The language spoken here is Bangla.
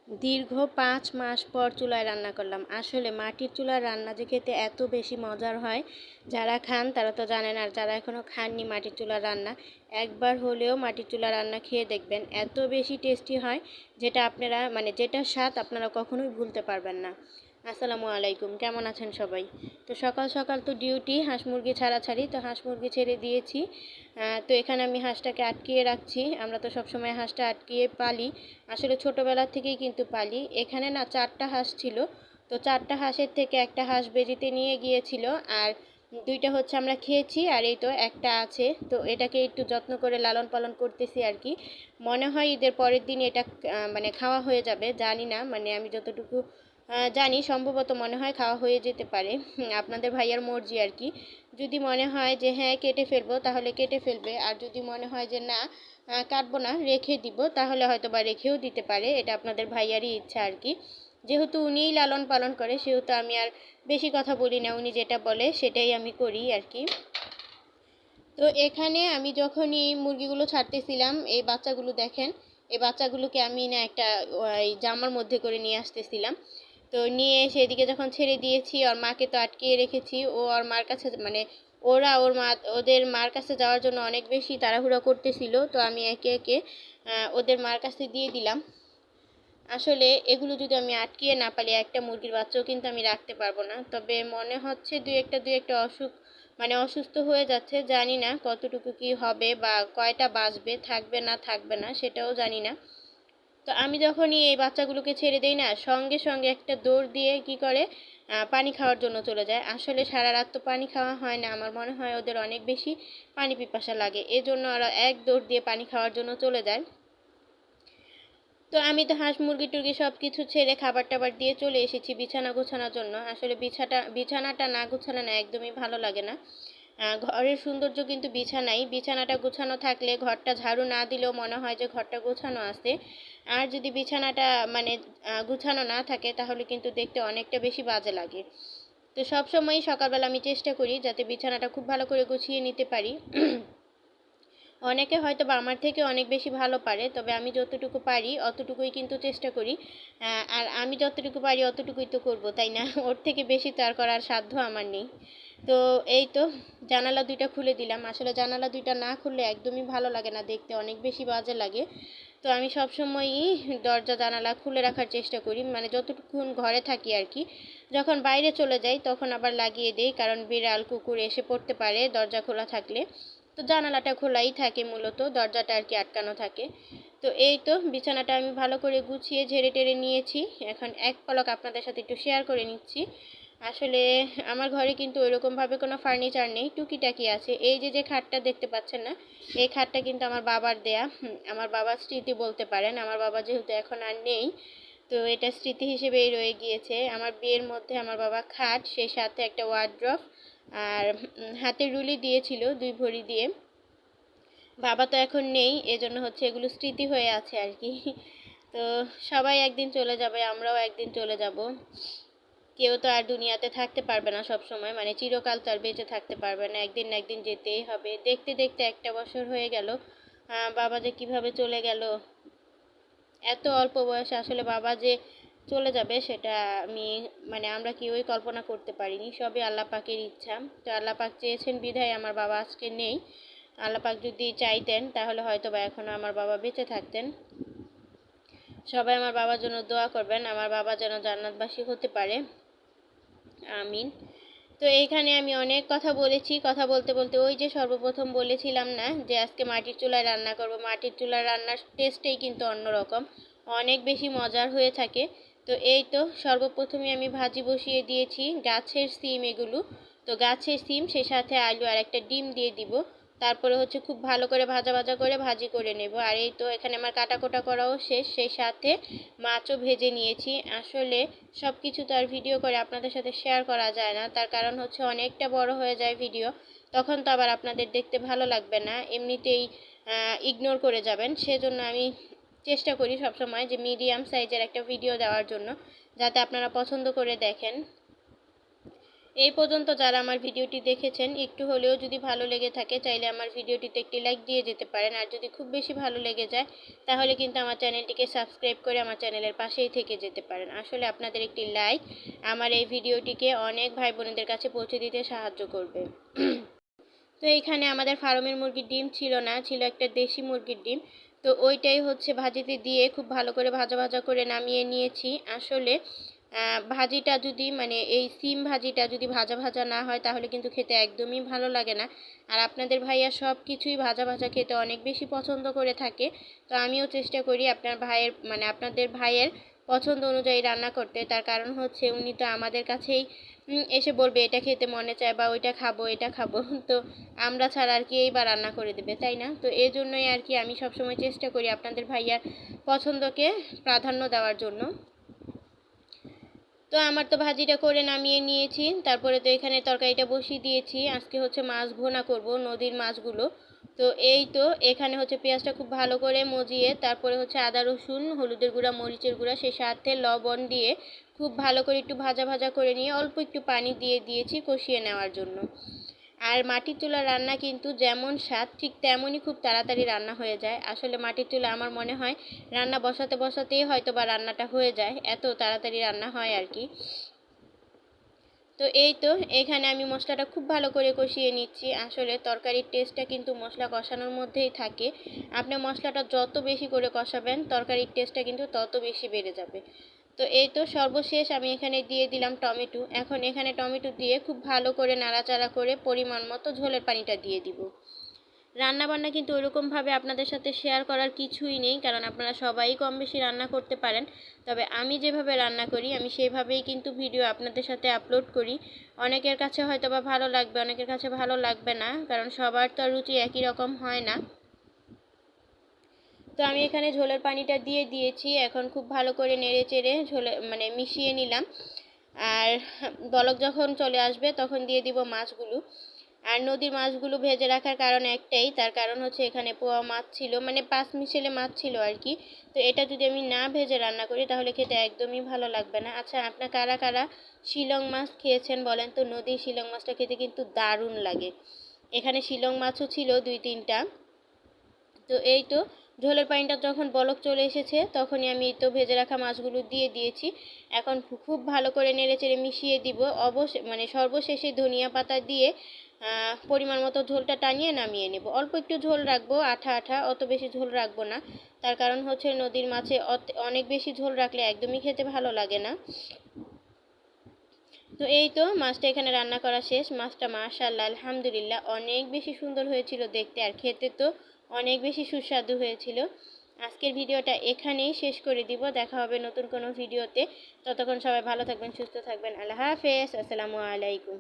দীর্ঘ ৫ মাস পর চুলায় রান্না করলাম। আসলে মাটির চুলার রান্না যে খেতে এত বেশি মজার হয়, যারা খান তারা তো জানেন, আর যারা এখনও খাননি মাটির চুলার রান্না, একবার হলেও মাটির চুলার রান্না খেয়ে দেখবেন। এত বেশি টেস্টি হয়, যেটা আপনারা যেটার স্বাদ আপনারা কখনোই ভুলতে পারবেন না। আসসালামু আলাইকুম, কেমন আছেন সবাই? তো সকাল সকাল তো ডিউটি হাঁস মুরগি ছাড়াছাড়ি, তো হাঁস মুরগি ছেড়ে দিয়েছি। তো এখানে আমি হাঁসটাকে আটকিয়ে রাখছি। আমরা তো সবসময় হাঁসটা আটকিয়ে পালি, আসলে ছোটোবেলা থেকেই কিন্তু পালি। এখানে না 4টা হাঁস ছিল, তো 4টা হাঁসের থেকে একটা হাঁস বেজিতে নিয়ে গিয়েছিল, আর 2টা হচ্ছে আমরা খেয়েছি, আর এই তো একটা আছে। তো এটাকে একটু যত্ন করে লালন পালন করতেছি আর কি। মনে হয় ঈদের পরের দিন এটা খাওয়া হয়ে যাবে, জানি না, আমি যতটুকু জানি সম্ভবত মনে হয় খাওয়া হয়ে যেতে পারে। আপনাদের ভাইয়ার মর্জি আর কি। যদি মনে হয় যে হ্যাঁ কেটে ফেলবো তাহলে কেটে ফেলবে, আর যদি মনে হয় যে না কাটবো না রেখে দিব, তাহলে হয়তো বা রেখেও দিতে পারে। এটা আপনাদের ভাইয়ারই ইচ্ছা আর কি। যেহেতু উনিই লালন পালন করে, সেহেতু আমি আর বেশি কথা বলি না, উনি যেটা বলে সেটাই আমি করি আর কি। তো এখানে আমি যখনই মুরগিগুলো ছাড়তেছিলাম, এই বাচ্চাগুলো দেখেন, এই বাচ্চাগুলোকে আমি না একটা ওই জামার মধ্যে করে নিয়ে আসতেছিলাম। তো নিয়ে এসে এদিকে যখন ছেড়ে দিয়েছি, ওর মাকে তো আটকিয়ে রেখেছি, ও ওর মার কাছে ওদের মার কাছে যাওয়ার জন্য অনেক বেশি তাড়াহুড়া করতেছিল। তো আমি একে একে ওদের মার কাছে দিয়ে দিলাম। আসলে এগুলো যদি আমি আটকিয়ে না পারি, একটা মুরগির বাচ্চাও কিন্তু আমি রাখতে পারবো না। তবে মনে হচ্ছে দুই একটা অসুস্থ হয়ে যাচ্ছে, জানি না কতটুকু কি হবে বা কয়টা বাঁচবে, থাকবে না থাকবে না সেটাও জানি না। তো আমি যখনই এই বাচ্চাগুলোকে ছেড়ে দেই না, সঙ্গে সঙ্গে একটা দৌড় দিয়ে কি করে পানি খাওয়ার জন্য চলে যায়। আসলে সারা রাত তো পানি খাওয়া হয় না, আমার মনে হয় ওদের অনেক বেশি পানি পিপাসা লাগে, এজন্য ওরা এক দৌড় দিয়ে পানি খাওয়ার জন্য চলে যায়। তো আমি তো হাঁস মুরগি টুরগি সব কিছু ছেড়ে খাবার টাবার দিয়ে চলে এসেছি বিছানা গোছানোর জন্য। আসলে বিছানাটা না গোছানো না একদমই ভালো লাগে না। ঘরের সৌন্দর্য কিন্তু বিছানাই, বিছানাটা গোছানো থাকলে ঘরটা ঝাড়ু না দিলেও মনে হয় যে ঘরটা গোছানো আছে। আর যদি বিছানাটা গুছানো না থাকে, তাহলে কিন্তু দেখতে অনেকটা বেশি বাজে লাগে। তো সবসময়ই সকালবেলা আমি চেষ্টা করি যাতে বিছানাটা খুব ভালো করে গুছিয়ে নিতে পারি। অনেকে হয়তো বা আমার থেকে অনেক বেশি ভালো পারে, তবে আমি যতটুকু পারি অতটুকুই কিন্তু চেষ্টা করি। আর আমি যতটুকু পারি অতটুকুই তো করব, তাই না? ওর থেকে বেশি তো আর করার সাধ্য আমার নেই। তো এই তো জানালা 2টা খুলে দিলাম। আসলে জানালা 2টা না খুললে একদমই ভালো লাগে না, দেখতে অনেক বেশি বাজে লাগে। তো আমি সবসময়ই দরজা জানালা খুলে রাখার চেষ্টা করি, যতটুকুন ঘরে থাকি আর কি। যখন বাইরে চলে যাই তখন আবার লাগিয়ে দিই, কারণ বিড়াল কুকুর এসে পড়তে পারে দরজা খোলা থাকলে। তো জানালাটা খোলাই থাকে, মূলত দরজাটা আর কি আটকানো থাকে। তো এই তো বিছানাটা আমি ভালো করে গুছিয়ে ঝেড়ে টেরে নিয়েছি। এখন এক পলক আপনাদের সাথে একটু শেয়ার করে নিচ্ছি। আসলে আমার ঘরে কিন্তু ওইরকমভাবে কোনো ফার্নিচার নেই, টুকিটাকি আছে। এই যে যে খাটটা দেখতে পাচ্ছেন না, এই খাটটা কিন্তু আমার বাবার দেয়া। আমার বাবার স্মৃতি বলতে পারেন, আমার বাবা যেহেতু এখন আর নেই, তো এটা স্মৃতি হিসেবেই রয়ে গিয়েছে। আমার বিয়ের মধ্যে আমার বাবা খাট, সেই সাথে একটা ওয়ার্ড্রপ আর হাতের রুলি দিয়েছিল 2 ভরি দিয়ে। বাবা তো এখন নেই, এজন্য হচ্ছে এগুলো স্মৃতি হয়ে আছে আর কি। তো সবাই একদিন চলে যাবে, আমরাও একদিন চলে যাব। কেউ তো আর দুনিয়াতে থাকতে পারবে না সব সময়, চিরকাল তো আর বেঁচে থাকতে পারবে না, একদিন না একদিন যেতেই হবে। দেখতে দেখতে একটা বছর হয়ে গেল, বাবা যে কিভাবে চলে গেল এত অল্প বয়সে। আসলে বাবা যে চলে যাবে সেটা আমি আমরা কেউই কল্পনা করতে পারিনি, সবই আল্লাহ পাকের ইচ্ছা। তো আল্লাহ পাক চেয়েছেন বিধায় আমার বাবা আজকে নেই। আল্লাহ পাক যদি চাইতেন তাহলে হয়তো বা এখনো আমার বাবা বেঁচে থাকতেন। সবাই আমার বাবার জন্য দোয়া করবেন, আমার বাবা যেন জান্নাতবাসী হতে পারে, আমিন। তো এইখানে আমি অনেক কথা বলেছি, কথা বলতে বলতে ওই যে সর্বপ্রথম বলেছিলাম না যে আজকে মাটির চুলায় রান্না করব। মাটির চুলার রান্নার টেস্টেই কিন্তু অন্যরকম, অনেক বেশি মজার হয়ে থাকে। তো এই তো সর্বপ্রথমে আমি ভাজি বসিয়ে দিয়েছি, গাছের সিম এগুলো। তো গাছের সিম, সে সাথে আলু আর একটা ডিম দিয়ে দিব। তারপরে হচ্ছে খুব ভালো করে ভাজা ভাজা করে ভাজি করে নেব। আর এই তো এখানে আমার কাটাকোটা করাও শেষ, সেই সাথে মাছও ভেজে নিয়েছি। আসলে সব কিছু তো আর ভিডিও করে আপনাদের সাথে শেয়ার করা যায় না, তার কারণ হচ্ছে অনেকটা বড় হয়ে যায় ভিডিও, তখন তো আবার আপনাদের দেখতে ভালো লাগবে না, এমনিতেই ইগনোর করে যাবেন। সেজন্য আমি চেষ্টা করি সবসময় যে মিডিয়াম সাইজের একটা ভিডিও দেওয়ার জন্য, যাতে আপনারা পছন্দ করে দেখেন। এই পর্যন্ত যারা আমার ভিডিওটি দেখেছেন, একটু হলেও যদি ভালো লেগে থাকে চাইলে আমার ভিডিওটিতে একটি লাইক দিয়ে যেতে পারেন। আর যদি খুব বেশি ভালো লেগে যায় তাহলে কিন্তু আমার চ্যানেলটিকে সাবস্ক্রাইব করে আমার চ্যানেলের পাশেই থেকে যেতে পারেন। আসলে আপনাদের একটি লাইক আমার এই ভিডিওটিকে অনেক ভাই বোনেদের কাছে পৌঁছে দিতে সাহায্য করবে। তো এইখানে আমাদের ফার্মের মুরগির ডিম ছিল না, ছিল একটা দেশি মুরগির ডিম। তো ওইটাই হচ্ছে ভাজিতে দিয়ে খুব ভালো করে ভাজা ভাজা করে নামিয়ে নিয়েছি। আসলে ভাজিটা যদি মানে এই সিম ভাজিটা যদি ভাজা ভাজা না হয় তাহলে কিন্তু খেতে একদমই ভালো লাগে না। আর আপনাদের ভাইয়া সব কিছুই ভাজা ভাজা খেতে অনেক বেশি পছন্দ করে থাকে। তো আমিও চেষ্টা করি আপনাদের ভাইয়ের পছন্দ অনুযায়ী রান্না করতে। তার কারণ হচ্ছে উনি তো আমাদের কাছেই এসে বলবে এটা খেতে মনে চায় বা ওইটা খাবো এটা খাবো। তো আমরা ছাড়া আর কি এইবার রান্না করে দেবে, তাই না? তো এই জন্যই আর কি আমি সবসময় চেষ্টা করি আপনাদের ভাইয়ার পছন্দকে প্রাধান্য দেওয়ার জন্য। তো আমার তো ভাজিটা করে নামিয়ে নিয়েছি, তারপরে তো এখানে তরকারিটা বসিয়ে দিয়েছি। আজকে হচ্ছে মাছ ভুনা করব, নদীর মাছগুলো। তো এই তো এখানে হচ্ছে পেঁয়াজটা খুব ভালো করে মজিয়ে তারপরে হচ্ছে আদা রসুন হলুদের গুঁড়া মরিচের গুঁড়া সেই সাথে লবণ দিয়ে খুব ভালো করে একটু ভাজা ভাজা করে নিয়ে অল্প একটু পানি দিয়ে দিয়েছি কষিয়ে নেওয়ার জন্য। আর মাটির চুলার রান্না কিন্তু যেমন স্বাদ ঠিক তেমনই খুব তাড়াতাড়ি রান্না হয়ে যায়। আসলে মাটির চুলা আমার মনে হয় রান্না বসাতে বসাতেই হয়তো বা রান্নাটা হয়ে যায়, এত তাড়াতাড়ি রান্না হয় আর কি। তো এই তো এখানে আমি মশলাটা খুব ভালো করে কষিয়ে নিচ্ছি। আসলে তরকারির টেস্টটা কিন্তু মশলা কষানোর মধ্যেই থাকে। আপনি মশলাটা যত বেশি করে কষাবেন তরকারির টেস্টটা কিন্তু তত বেশি বেড়ে যাবে। তো এই তো সর্বশেষ আমি এখানে দিয়ে দিলাম টমেটো। এখন এখানে টমেটো দিয়ে খুব ভালো করে নাড়াচাড়া করে পরিমাণ মতো ঝোলের পানিটা দিয়ে দিব। রান্নাবান্না কিন্তু ওইরকমভাবে আপনাদের সাথে শেয়ার করার কিছুই নেই, কারণ আপনারা সবাই কম বেশি রান্না করতে পারেন। তবে আমি যেভাবে রান্না করি আমি সেইভাবেই কিন্তু ভিডিও আপনাদের সাথে আপলোড করি। অনেকের কাছে হয়তো বা ভালো লাগবে, অনেকের কাছে ভালো লাগবে না, কারণ সবার তো রুচি একই রকম হয় না। তো আমি এখানে ঝোলের পানিটা দিয়ে দিয়েছি। এখন খুব ভালো করে নেড়ে চেড়ে মিশিয়ে নিলাম। আর বলক যখন চলে আসবে তখন দিয়ে দিব মাছগুলো। আর নদীর মাছগুলো ভেজে রাখার কারণ একটাই, তার কারণ হচ্ছে এখানে পোয়া মাছ ছিল, মানে 5 মিশেলে মাছ ছিল আর কি। তো এটা যদি আমি না ভেজে রান্না করি তাহলে খেতে একদমই ভালো লাগবে না। আচ্ছা, আপনার কারা কারা শিলং মাছ খেয়েছেন বলেন তো? নদীর শিলং মাছটা খেতে কিন্তু দারুণ লাগে। এখানে শিলং মাছও ছিল 2-3টা। তো এই তো ঝোলের পানিটা যখন বলক চলে এসেছে তখনই আমি তো ভেজে রাখা মাছগুলো দিয়ে দিয়েছি। এখন খুব ভালো করে নেড়েচেড়ে মিশিয়ে দিব। সর্বশেষে ধনিয়া পাতা দিয়ে পরিমাণ মতো ঝোলটা টানিয়ে নামিয়ে নেব। অল্প একটু ঝোল রাখবো, আঠা আঠা, অত বেশি ঝোল রাখবো না। তার কারণ হচ্ছে নদীর মাছে অনেক বেশি ঝোল রাখলে একদমই খেতে ভালো লাগে না। তো এই তো মাছটা এখানে রান্না করা শেষ। মাছটা মাশাআল্লাহ আলহামদুলিল্লাহ অনেক বেশি সুন্দর হয়েছিল দেখতে, আর খেতে তো অনেক বেশি সুস্বাদু হয়েছিল। আজকের ভিডিওটা এখানেই শেষ করে দিব। দেখা হবে নতুন কোনো ভিডিওতে। ততক্ষণ সবাই ভালো থাকবেন, সুস্থ থাকবেন। আল্লাহ হাফেজ, আসসালামু আলাইকুম।